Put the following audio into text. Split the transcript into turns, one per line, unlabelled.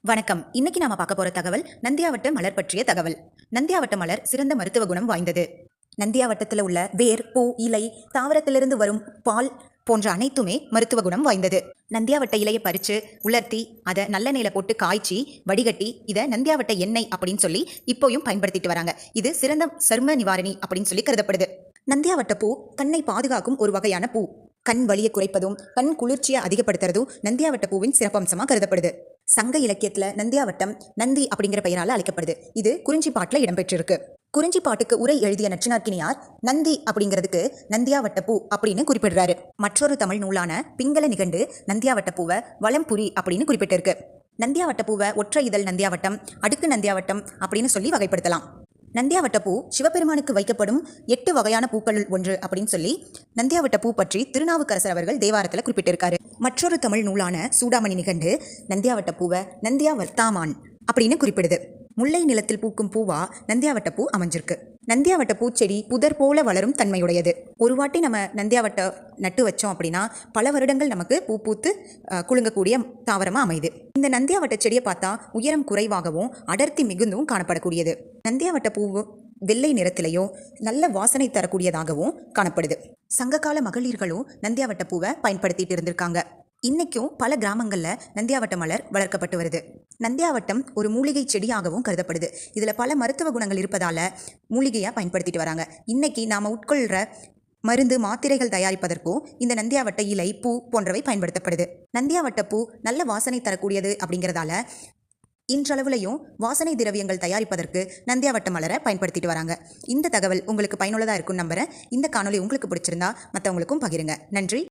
வணக்கம். இன்னைக்கு நாம பார்க்க போற தகவல் நந்தியாவட்ட மலர் பற்றிய தகவல். நந்தியாவட்ட மலர் சிறந்த மருத்துவ குணம் வாய்ந்தது. நந்தியாவட்டத்தில் உள்ள வேர், பூ, இலை, தாவரத்திலிருந்து வரும் பால் போன்ற அனைத்துமே மருத்துவ குணம் வாய்ந்தது. நந்தியாவட்ட இலையை பறிச்சு உலர்த்தி அதை நல்லெண்ணெயில போட்டு காய்ச்சி வடிகட்டி இதை நந்தியாவட்ட எண்ணெய் அப்படின்னு சொல்லி இப்போயும் பயன்படுத்திட்டு வராங்க. இது சிறந்த சரும நிவாரணி அப்படின்னு சொல்லி கருதப்படுது. நந்தியாவட்ட பூ கண்ணை பாதுகாக்கும் ஒரு வகையான பூ. கண் வலியை குறைப்பதும் கண் குளிர்ச்சியை அதிகப்படுத்துறதும் நந்தியாவட்ட பூவின் சிறப்பம்சமாக கருதப்படுது. சங்க இலக்கியத்துல நந்தியாவட்டம் நந்தி அப்படிங்கிற பெயரால அழைக்கப்படுது. இது குறிஞ்சி பாட்டுல இடம்பெற்றிருக்கு. குறிஞ்சி பாட்டுக்கு உரை எழுதிய நச்சினார்க்கினியார் நந்தி அப்படிங்கிறதுக்கு நந்தியாவட்ட பூ அப்படின்னு குறிப்பிடுறாரு. மற்றொரு தமிழ் நூலான பிங்கள நிகண்டு நந்தியாவட்ட பூவை வளம்புரி அப்படின்னு குறிப்பிட்டிருக்கு. நந்தியாவட்ட பூவை ஒற்றை இதழ் நந்தியாவட்டம், அடுக்கு நந்தியாவட்டம் அப்படின்னு சொல்லி வகைப்படுத்தலாம். நந்தியாவட்ட பூ சிவபெருமானுக்கு வைக்கப்படும் 8 வகையான பூக்கள் ஒன்று அப்படின்னு சொல்லி நந்தியாவட்ட பூ பற்றி திருநாவுக்கரசர் அவர்கள் தேவாரத்தில் குறிப்பிட்டிருக்காரு. மற்றொரு தமிழ் நூலான சூடாமணி நிகண்டு நந்தியாவட்ட பூவை நந்தியாவர்த்தாமான் அப்படின்னு குறிப்பிடுது. முல்லை நிலத்தில் பூக்கும் பூவா நந்தியாவட்ட பூ அமைஞ்சிருக்கு. நந்தியாவட்ட பூச்செடி புதர் போல வளரும் தன்மையுடையது. ஒரு வாட்டி நம்ம நந்தியாவட்ட நட்டு வச்சோம் அப்படின்னா பல வருடங்கள் நமக்கு பூ பூத்து குலுங்கக்கூடிய தாவரமாக அமையுது. இந்த நந்தியாவட்ட செடியை பார்த்தா உயரம் குறைவாகவும் அடர்த்தி மிகுந்தும் காணப்படக்கூடியது. நந்தியாவட்ட பூவு வெள்ளை நிறத்திலேயும் நல்ல வாசனை தரக்கூடியதாகவும் காணப்படுது. சங்ககால மகளிர்களும் நந்தியாவட்ட பூவை பயன்படுத்திட்டு இருந்திருக்காங்க. இன்னைக்கும் பல கிராமங்களில் நந்தியாவட்ட மலர் வளர்க்கப்பட்டு வருது. நந்தியாவட்டம் ஒரு மூலிகை செடியாகவும் கருதப்படுது. இதில் பல மருத்துவ குணங்கள் இருப்பதால் மூலிகையாக பயன்படுத்திட்டு வராங்க. இன்னைக்கு நாம் உட்கொள்கிற மருந்து மாத்திரைகள் தயாரிப்பதற்கும் இந்த நந்தியாவட்ட இலை, பூ போன்றவை பயன்படுத்தப்படுது. நந்தியாவட்ட பூ நல்ல வாசனை தரக்கூடியது அப்படிங்கிறதால இன்றளவுலையும் வாசனை திரவியங்கள் தயாரிப்பதற்கு நந்தியாவட்ட மலரை பயன்படுத்திட்டு வராங்க. இந்த தகவல் உங்களுக்கு பயனுள்ளதாக இருக்கும் நம்புறேன். இந்த காணொலி உங்களுக்கு பிடிச்சிருந்தா மற்றவங்களுக்கும் பகிருங்க. நன்றி.